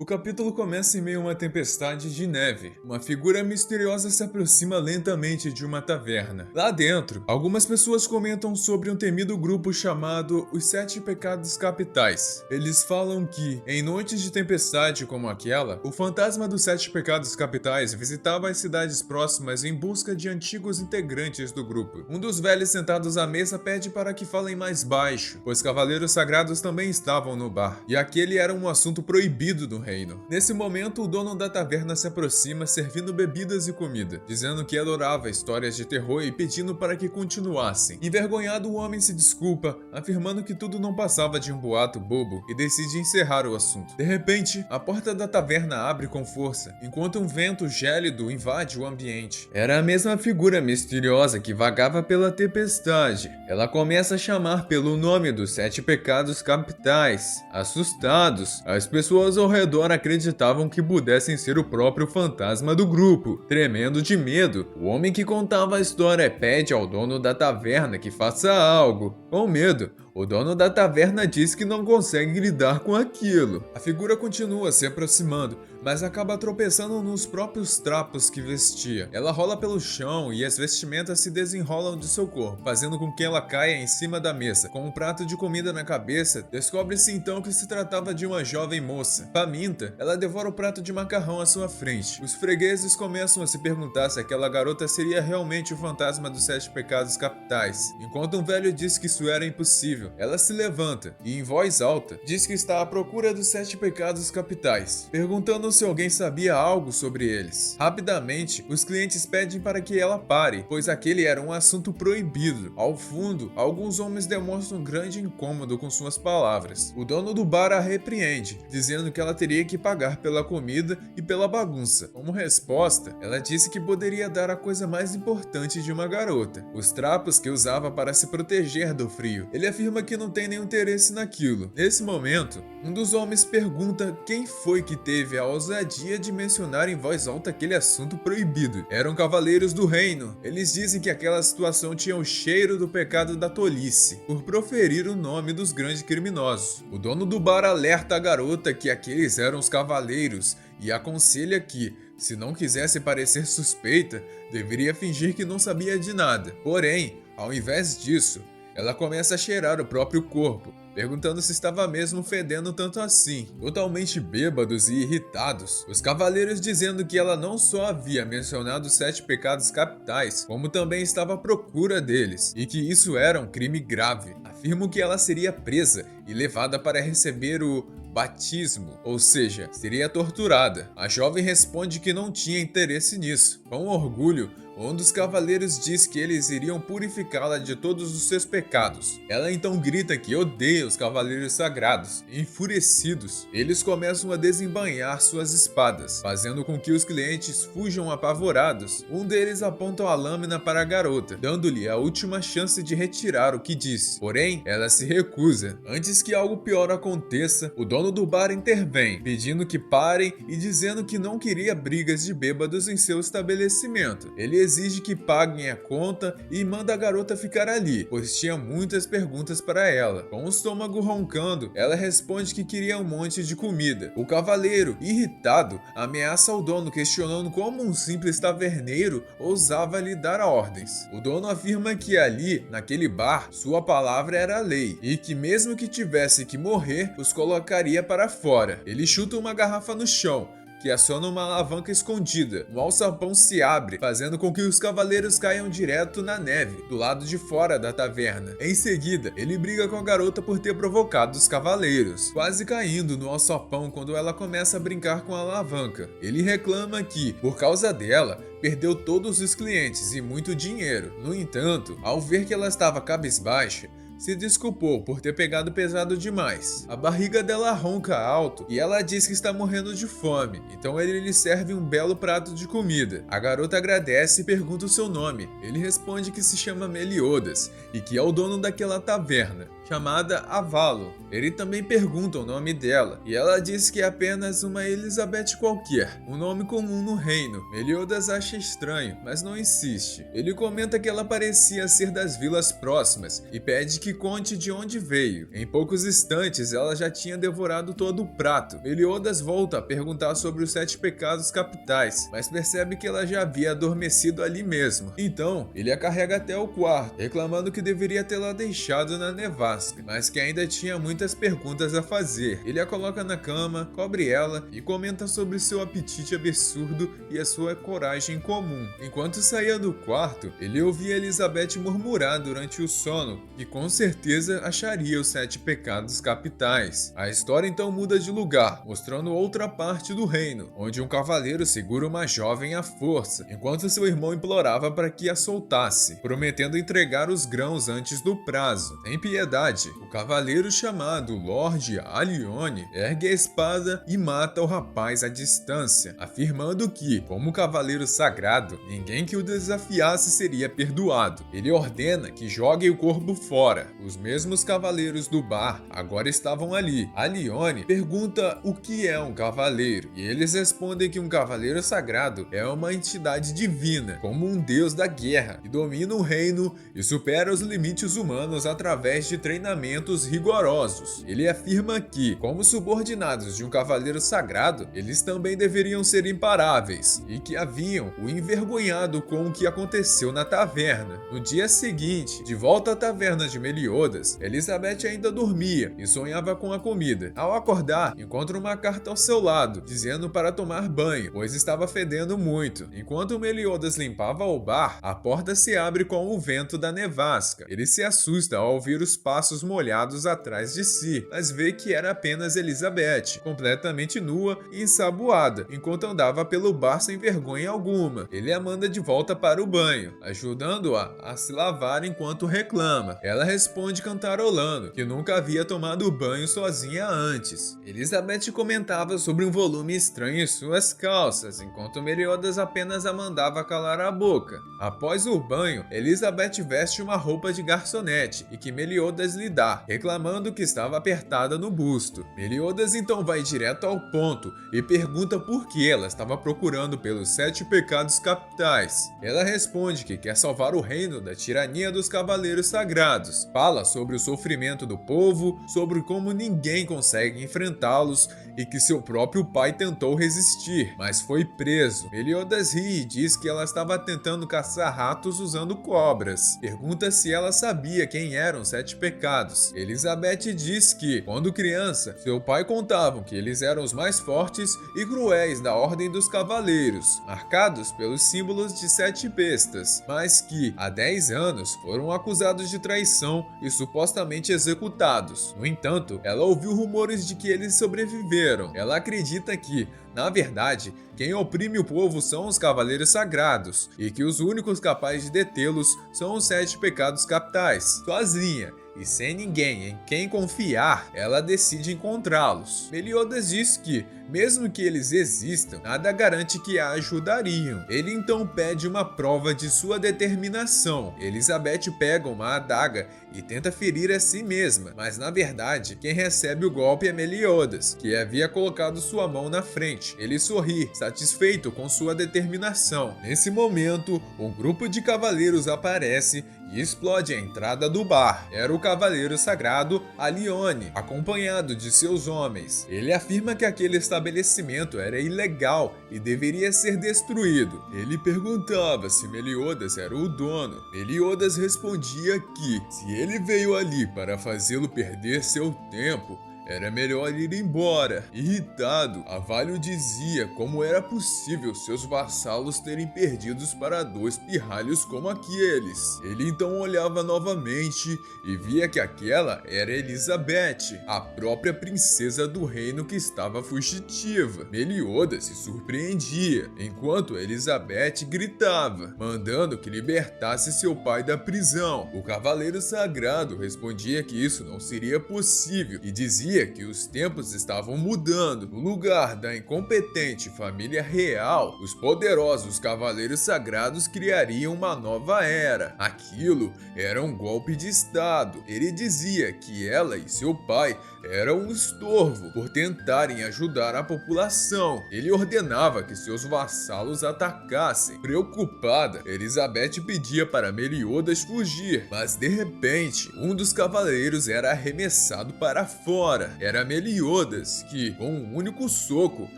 O capítulo começa em meio a uma tempestade de neve. Uma figura misteriosa se aproxima lentamente de uma taverna. Lá dentro, algumas pessoas comentam sobre um temido grupo chamado os Sete Pecados Capitais. Eles falam que, em noites de tempestade como aquela, o fantasma dos Sete Pecados Capitais visitava as cidades próximas em busca de antigos integrantes do grupo. Um dos velhos sentados à mesa pede para que falem mais baixo, pois cavaleiros sagrados também estavam no bar, e aquele era um assunto proibido do reino. Nesse momento, o dono da taverna se aproxima servindo bebidas e comida, dizendo que adorava histórias de terror e pedindo para que continuassem. Envergonhado, o homem se desculpa, afirmando que tudo não passava de um boato bobo e decide encerrar o assunto. De repente, a porta da taverna abre com força, enquanto um vento gélido invade o ambiente. Era a mesma figura misteriosa que vagava pela tempestade. Ela começa a chamar pelo nome dos Sete Pecados Capitais. Assustados, as pessoas ao redor acreditavam que pudessem ser o próprio fantasma do grupo. Tremendo de medo, o homem que contava a história pede ao dono da taverna que faça algo. Com medo, o dono da taverna diz que não consegue lidar com aquilo. A figura continua se aproximando, mas acaba tropeçando nos próprios trapos que vestia. Ela rola pelo chão e as vestimentas se desenrolam de seu corpo, fazendo com que ela caia em cima da mesa. Com um prato de comida na cabeça, descobre-se então que se tratava de uma jovem moça. Faminta, ela devora o prato de macarrão à sua frente. Os fregueses começam a se perguntar se aquela garota seria realmente o fantasma dos Sete Pecados Capitais, enquanto um velho diz que isso era impossível. Ela se levanta e, em voz alta, diz que está à procura dos Sete Pecados Capitais, perguntando se alguém sabia algo sobre eles. Rapidamente, os clientes pedem para que ela pare, pois aquele era um assunto proibido. Ao fundo, alguns homens demonstram grande incômodo com suas palavras. O dono do bar a repreende, dizendo que ela teria que pagar pela comida e pela bagunça. Como resposta, ela disse que poderia dar a coisa mais importante de uma garota: os trapos que usava para se proteger do frio. Ele afirma que não tem nenhum interesse naquilo. Nesse momento, um dos homens pergunta quem foi que teve a ousadia de mencionar em voz alta aquele assunto proibido. Eram cavaleiros do reino. Eles dizem que aquela situação tinha o cheiro do pecado da tolice, por proferir o nome dos grandes criminosos. O dono do bar alerta a garota que aqueles eram os cavaleiros e aconselha que, se não quisesse parecer suspeita, deveria fingir que não sabia de nada. Porém, ao invés disso, ela começa a cheirar o próprio corpo, perguntando se estava mesmo fedendo tanto assim. Totalmente bêbados e irritados, os cavaleiros dizendo que ela não só havia mencionado os Sete Pecados Capitais, como também estava à procura deles, e que isso era um crime grave. Afirmam que ela seria presa e levada para receber o batismo, ou seja, seria torturada. A jovem responde que não tinha interesse nisso. Com orgulho, um dos cavaleiros diz que eles iriam purificá-la de todos os seus pecados. Ela então grita que odeia os cavaleiros sagrados. Enfurecidos, eles começam a desembainhar suas espadas, fazendo com que os clientes fujam apavorados. Um deles aponta a lâmina para a garota, dando-lhe a última chance de retirar o que disse. Porém, ela se recusa. Antes que algo pior aconteça, o dono do bar intervém, pedindo que parem e dizendo que não queria brigas de bêbados em seu estabelecimento. Ele exige que paguem a conta e manda a garota ficar ali, pois tinha muitas perguntas para ela. Com o estômago roncando, ela responde que queria um monte de comida. O cavaleiro, irritado, ameaça o dono, questionando como um simples taverneiro ousava lhe dar ordens. O dono afirma que ali, naquele bar, sua palavra era lei, e que mesmo que tivesse que morrer, os colocaria para fora. Ele chuta uma garrafa no chão, que aciona uma alavanca escondida. Um alçapão se abre, fazendo com que os cavaleiros caiam direto na neve, do lado de fora da taverna. Em seguida, ele briga com a garota por ter provocado os cavaleiros, quase caindo no alçapão quando ela começa a brincar com a alavanca. Ele reclama que, por causa dela, perdeu todos os clientes e muito dinheiro. No entanto, ao ver que ela estava cabisbaixa, se desculpou por ter pegado pesado demais. A barriga dela ronca alto e ela diz que está morrendo de fome, então ele lhe serve um belo prato de comida. A garota agradece e pergunta o seu nome. Ele responde que se chama Meliodas e que é o dono daquela taverna. chamada Avalo. Ele também pergunta o nome dela, e ela diz que é apenas uma Elizabeth qualquer, um nome comum no reino. Meliodas acha estranho, mas não insiste. Ele comenta que ela parecia ser das vilas próximas e pede que conte de onde veio. Em poucos instantes, ela já tinha devorado todo o prato. Meliodas volta a perguntar sobre os 7 pecados capitais, mas percebe que ela já havia adormecido ali mesmo. Então, ele a carrega até o quarto, reclamando que deveria tê-la deixado na nevasca, mas que ainda tinha muitas perguntas a fazer. Ele a coloca na cama, cobre ela e comenta sobre seu apetite absurdo e a sua coragem comum. Enquanto saía do quarto, ele ouvia Elizabeth murmurar durante o sono que com certeza acharia os 7 pecados capitais. A história então muda de lugar, mostrando outra parte do reino, onde um cavaleiro segura uma jovem à força, enquanto seu irmão implorava para que a soltasse, prometendo entregar os grãos antes do prazo. Em piedade, o cavaleiro chamado Lord Alione ergue a espada e mata o rapaz à distância, afirmando que, como cavaleiro sagrado, ninguém que o desafiasse seria perdoado. Ele ordena que joguem o corpo fora. Os mesmos cavaleiros do bar agora estavam ali. Alione pergunta o que é um cavaleiro, e eles respondem que um cavaleiro sagrado é uma entidade divina, como um deus da guerra, que domina o reino e supera os limites humanos através de treinamentos rigorosos. Ele afirma que, como subordinados de um cavaleiro sagrado, eles também deveriam ser imparáveis, e que haviam o envergonhado com o que aconteceu na taverna. No dia seguinte, de volta à taverna de Meliodas, Elizabeth ainda dormia e sonhava com a comida. Ao acordar, encontra uma carta ao seu lado, dizendo para tomar banho, pois estava fedendo muito. Enquanto Meliodas limpava o bar, a porta se abre com o vento da nevasca. Ele se assusta ao ouvir os passos molhados atrás de si, mas vê que era apenas Elizabeth, completamente nua e ensaboada, enquanto andava pelo bar sem vergonha alguma. Ele a manda de volta para o banho, ajudando-a a se lavar enquanto reclama. Ela responde cantarolando que nunca havia tomado banho sozinha antes. Elizabeth comentava sobre um volume estranho em suas calças, enquanto Meliodas apenas a mandava calar a boca. Após o banho, Elizabeth veste uma roupa de garçonete e que Meliodas lhe dá, reclamando que estava apertada no busto. Meliodas então vai direto ao ponto e pergunta por que ela estava procurando pelos 7 pecados capitais. Ela responde que quer salvar o reino da tirania dos cavaleiros sagrados. Fala sobre o sofrimento do povo, sobre como ninguém consegue enfrentá-los e que seu próprio pai tentou resistir, mas foi preso. Meliodas ri e diz que ela estava tentando caçar ratos usando cobras. Pergunta se ela sabia quem eram os 7 pecados. Elizabeth diz que, quando criança, seu pai contavam que eles eram os mais fortes e cruéis da Ordem dos Cavaleiros, marcados pelos símbolos de 7 bestas, mas que, há 10 anos, foram acusados de traição e supostamente executados. No entanto, ela ouviu rumores de que eles sobreviveram. Ela acredita que, na verdade, quem oprime o povo são os cavaleiros sagrados, e que os únicos capazes de detê-los são os 7 pecados capitais. Sozinha e sem ninguém em quem confiar, ela decide encontrá-los. Meliodas diz que, mesmo que eles existam, nada garante que a ajudariam. Ele então pede uma prova de sua determinação. Elizabeth pega uma adaga e tenta ferir a si mesma, mas na verdade, quem recebe o golpe é Meliodas, que havia colocado sua mão na frente. Ele sorri, satisfeito com sua determinação. Nesse momento, um grupo de cavaleiros aparece e explode a entrada do bar. Era o cavaleiro sagrado Alione, acompanhado de seus homens. Ele afirma que aquele estabelecimento era ilegal e deveria ser destruído. Ele perguntava se Meliodas era o dono. Meliodas respondia que, se ele veio ali para fazê-lo perder seu tempo, era melhor ir embora. Irritado, Avalio dizia como era possível seus vassalos terem perdidos para 2 pirralhos como aqueles. Ele então olhava novamente e via que aquela era Elizabeth, a própria princesa do reino que estava fugitiva. Meliodas se surpreendia, enquanto Elizabeth gritava, mandando que libertasse seu pai da prisão. O cavaleiro sagrado respondia que isso não seria possível e dizia dizia que os tempos estavam mudando. No lugar da incompetente família real, os poderosos cavaleiros sagrados criariam uma nova era. Aquilo era um golpe de estado. Ele dizia que ela e seu pai eram um estorvo por tentarem ajudar a população. Ele ordenava que seus vassalos atacassem. Preocupada, Elizabeth pedia para Meliodas fugir, mas de repente, um dos cavaleiros era arremessado para fora. Era Meliodas que, com um único soco,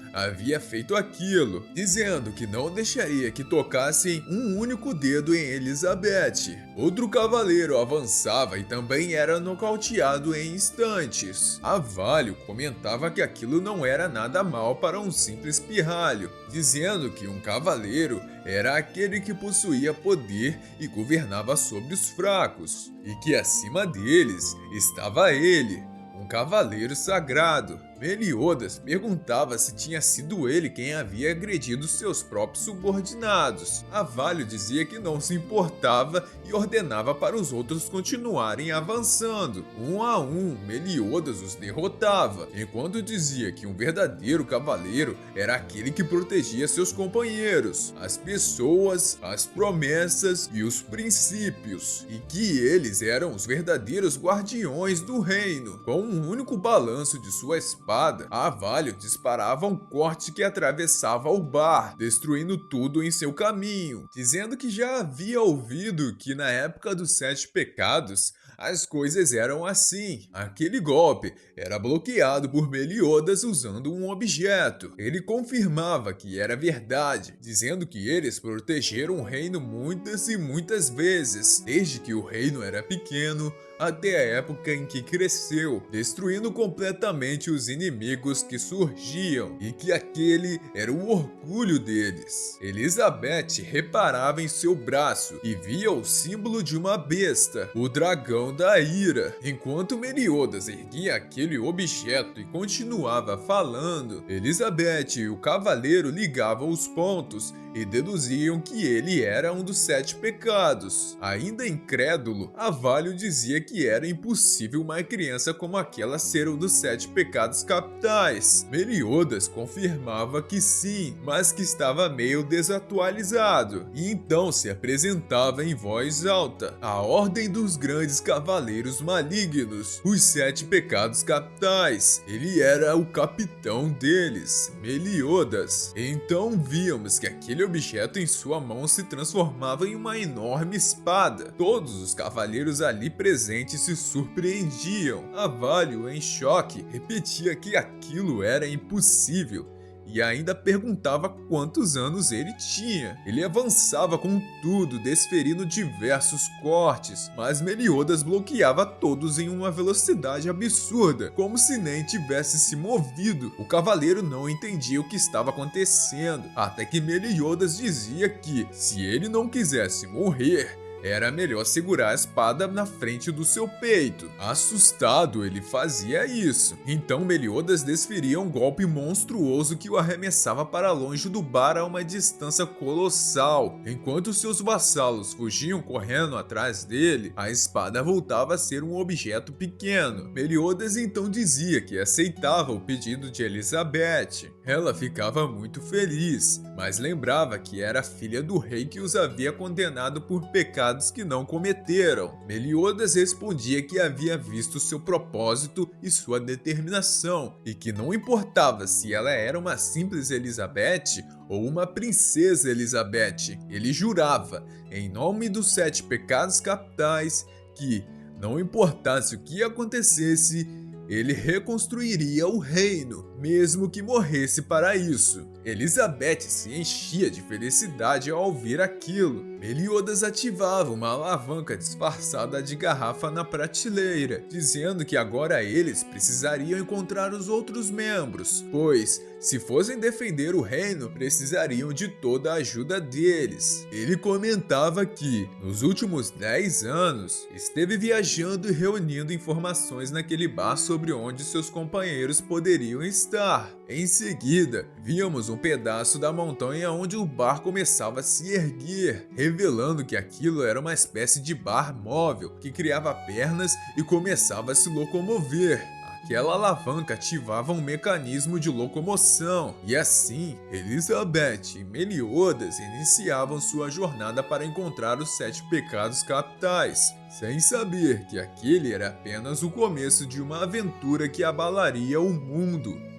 havia feito aquilo, dizendo que não deixaria que tocassem um único dedo em Elizabeth. Outro cavaleiro avançava e também era nocauteado em instantes. Avalio comentava que aquilo não era nada mal para um simples pirralho, dizendo que um cavaleiro era aquele que possuía poder e governava sobre os fracos, e que acima deles estava ele, um cavaleiro sagrado. Meliodas perguntava se tinha sido ele quem havia agredido seus próprios subordinados. Avalio dizia que não se importava e ordenava para os outros continuarem avançando. Um a um, Meliodas os derrotava, enquanto dizia que um verdadeiro cavaleiro era aquele que protegia seus companheiros, as pessoas, as promessas e os princípios, e que eles eram os verdadeiros guardiões do reino. Com um único balanço de sua espada, Avalio disparava um corte que atravessava o bar, destruindo tudo em seu caminho, dizendo que já havia ouvido que na época dos 7 pecados as coisas eram assim. Aquele golpe era bloqueado por Meliodas usando um objeto. Ele confirmava que era verdade, dizendo que eles protegeram o reino muitas e muitas vezes, desde que o reino era pequeno até a época em que cresceu, destruindo completamente os inimigos que surgiam, e que aquele era o orgulho deles. Elizabeth reparava em seu braço e via o símbolo de uma besta, o dragão da ira. Enquanto Meliodas erguia aquele objeto e continuava falando, Elizabeth e o cavaleiro ligavam os pontos e deduziam que ele era um dos 7 pecados. Ainda incrédulo, Avalio dizia que era impossível uma criança como aquela ser um dos 7 pecados capitais. Meliodas confirmava que sim, mas que estava meio desatualizado, e então se apresentava em voz alta: a Ordem dos Grandes Cavaleiros Malignos, os 7 pecados capitais. Ele era o capitão deles, Meliodas. Então víamos que aquele objeto em sua mão se transformava em uma enorme espada. Todos os cavaleiros ali presentes se surpreendiam. Avalio, em choque, repetia que aquilo era impossível e ainda perguntava quantos anos ele tinha. Ele avançava com tudo, desferindo diversos cortes, mas Meliodas bloqueava todos em uma velocidade absurda, como se nem tivesse se movido. O cavaleiro não entendia o que estava acontecendo, até que Meliodas dizia que, se ele não quisesse morrer, era melhor segurar a espada na frente do seu peito. Assustado, ele fazia isso. Então Meliodas desferia um golpe monstruoso que o arremessava para longe do bar a uma distância colossal. Enquanto seus vassalos fugiam correndo atrás dele, a espada voltava a ser um objeto pequeno. Meliodas então dizia que aceitava o pedido de Elizabeth. Ela ficava muito feliz, mas lembrava que era filha do rei que os havia condenado por pecados que não cometeram. Meliodas respondia que havia visto seu propósito e sua determinação, e que não importava se ela era uma simples Elizabeth ou uma princesa Elizabeth. Ele jurava, em nome dos 7 pecados capitais, que, não importasse o que acontecesse, ele reconstruiria o reino, mesmo que morresse para isso. Elizabeth se enchia de felicidade ao ouvir aquilo. Meliodas ativava uma alavanca disfarçada de garrafa na prateleira, dizendo que agora eles precisariam encontrar os outros membros, pois, se fossem defender o reino, precisariam de toda a ajuda deles. Ele comentava que, nos últimos 10 anos, esteve viajando e reunindo informações naquele bar sobre onde seus companheiros poderiam estar. Em seguida, víamos um pedaço da montanha onde o bar começava a se erguer, revelando que aquilo era uma espécie de bar móvel que criava pernas e começava a se locomover. aquela alavanca ativava um mecanismo de locomoção, e assim, Elizabeth e Meliodas iniciavam sua jornada para encontrar os 7 pecados capitais, sem saber que aquele era apenas o começo de uma aventura que abalaria o mundo.